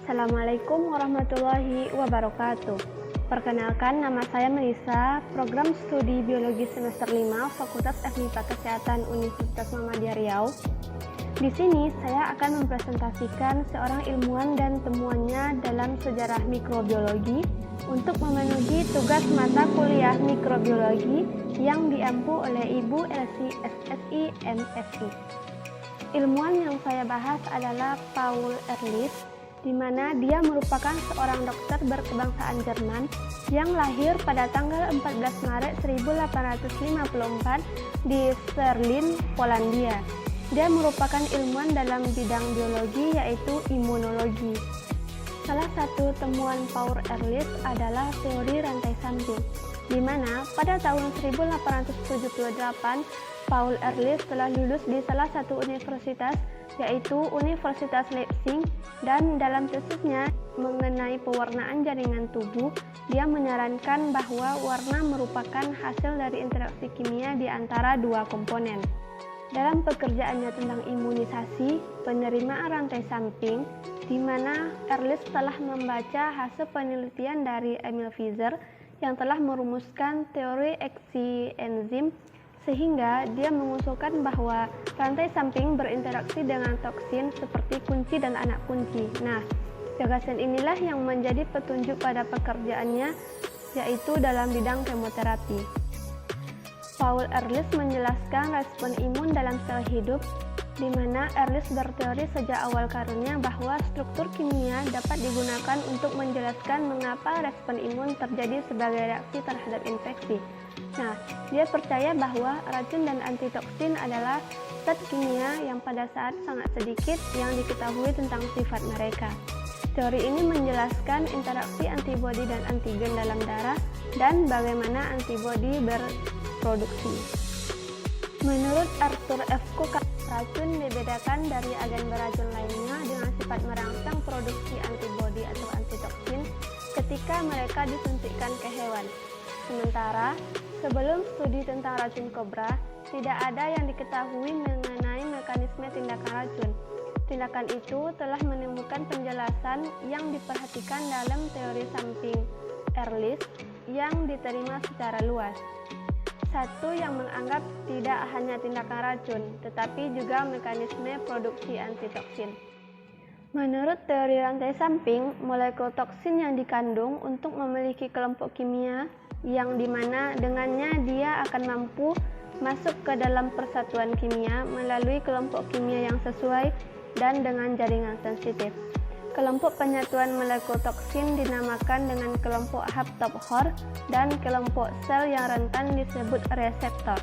Assalamualaikum warahmatullahi wabarakatuh. Perkenalkan, nama saya Melisa, program studi biologi semester 5 Fakultas FMIPA Kesehatan Universitas Muhammadiyah Riau. Di sini saya akan mempresentasikan seorang ilmuwan dan temuannya dalam sejarah mikrobiologi untuk memenuhi tugas mata kuliah mikrobiologi yang diampu oleh Ibu Elsie SSI MSI. Ilmuwan yang saya bahas adalah Paul Ehrlich, di mana dia merupakan seorang dokter berkebangsaan Jerman yang lahir pada tanggal 14 Maret 1854 di Stirling, Polandia. Dia merupakan ilmuwan dalam bidang biologi yaitu imunologi. Salah satu temuan Paul Ehrlich adalah teori rantai samping, di mana pada tahun 1878 Paul Ehrlich telah lulus di salah satu universitas yaitu Universitas Leipzig, dan dalam tesisnya mengenai pewarnaan jaringan tubuh, dia menyarankan bahwa warna merupakan hasil dari interaksi kimia di antara dua komponen. Dalam pekerjaannya tentang imunisasi penerimaan rantai samping, di mana Ehrlich telah membaca hasil penelitian dari Emil Pfizer yang telah merumuskan teori aksi enzim, sehingga dia mengusulkan bahwa rantai samping berinteraksi dengan toksin seperti kunci dan anak kunci. Nah, gagasan inilah yang menjadi petunjuk pada pekerjaannya, yaitu dalam bidang kemoterapi. Paul Ehrlich menjelaskan respon imun dalam sel hidup, di mana Ehrlich berteori sejak awal karirnya bahwa struktur kimia dapat digunakan untuk menjelaskan mengapa respon imun terjadi sebagai reaksi terhadap infeksi. Nah, dia percaya bahwa racun dan antitoksin adalah zat kimia yang pada saat sangat sedikit yang diketahui tentang sifat mereka. Teori ini menjelaskan interaksi antibodi dan antigen dalam darah dan bagaimana antibodi berproduksi. Menurut Arthur F. Cook, racun dibedakan dari agen beracun lainnya dengan sifat merangsang produksi antibodi atau antitoksin ketika mereka disuntikkan ke hewan. Sementara, sebelum studi tentang racun kobra, tidak ada yang diketahui mengenai mekanisme tindakan racun. Tindakan itu telah menemukan penjelasan yang diperhatikan dalam teori samping Ehrlich yang diterima secara luas. Satu yang menganggap tidak hanya tindakan racun, tetapi juga mekanisme produksi antitoksin. Menurut teori rantai samping, molekul toksin yang dikandung untuk memiliki kelompok kimia yang dimana dengannya dia akan mampu masuk ke dalam persatuan kimia melalui kelompok kimia yang sesuai dan dengan jaringan sensitif. Kelompok penyatuan molekul toksin dinamakan dengan kelompok Hauptopfer dan kelompok sel yang rentan disebut reseptor.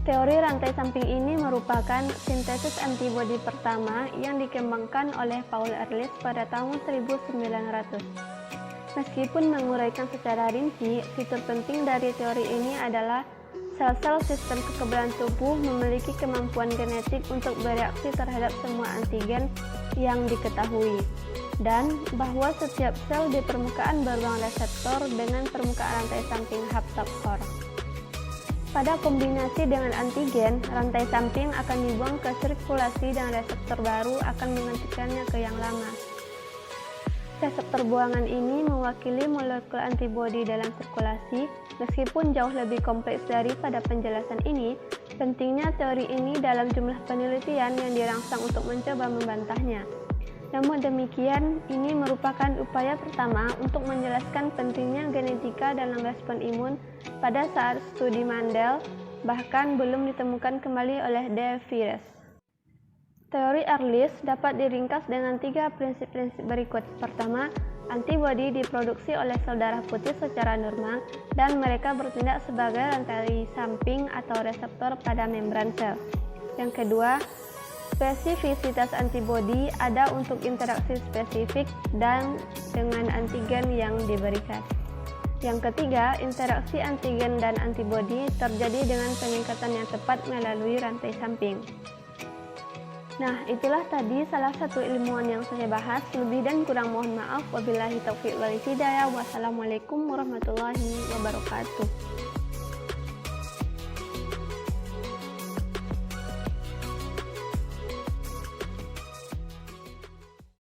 Teori rantai samping ini merupakan sintesis antibodi pertama yang dikembangkan oleh Paul Ehrlich pada tahun 1900. Meskipun menguraikan secara rinci, fitur penting dari teori ini adalah sel-sel sistem kekebalan tubuh memiliki kemampuan genetik untuk bereaksi terhadap semua antigen yang diketahui, dan bahwa setiap sel di permukaan beruang reseptor dengan permukaan rantai samping Hauptopfer. Pada kombinasi dengan antigen, rantai samping akan dibuang ke sirkulasi dan reseptor baru akan menggantikannya ke yang lama. Reseptor buangan ini mewakili molekul antibodi dalam sirkulasi. Meskipun jauh lebih kompleks daripada penjelasan ini, pentingnya teori ini dalam jumlah penelitian yang dirangsang untuk mencoba membantahnya. Namun demikian, ini merupakan upaya pertama untuk menjelaskan pentingnya genetika dalam respon imun pada saat studi Mandel, bahkan belum ditemukan kembali oleh De Vries. Teori Ehrlich dapat diringkas dengan 3 prinsip-prinsip berikut. Pertama, antibodi diproduksi oleh sel darah putih secara normal dan mereka bertindak sebagai rantai samping atau reseptor pada membran sel. Yang kedua, spesifisitas antibodi ada untuk interaksi spesifik dan dengan antigen yang diberikan. Yang ketiga, interaksi antigen dan antibodi terjadi dengan peningkatan yang tepat melalui rantai samping. Nah, itulah tadi salah satu ilmuwan yang saya bahas. Lebih dan kurang mohon maaf. Wabillahi taufiq wal hidayah. Wassalamualaikum warahmatullahi wabarakatuh.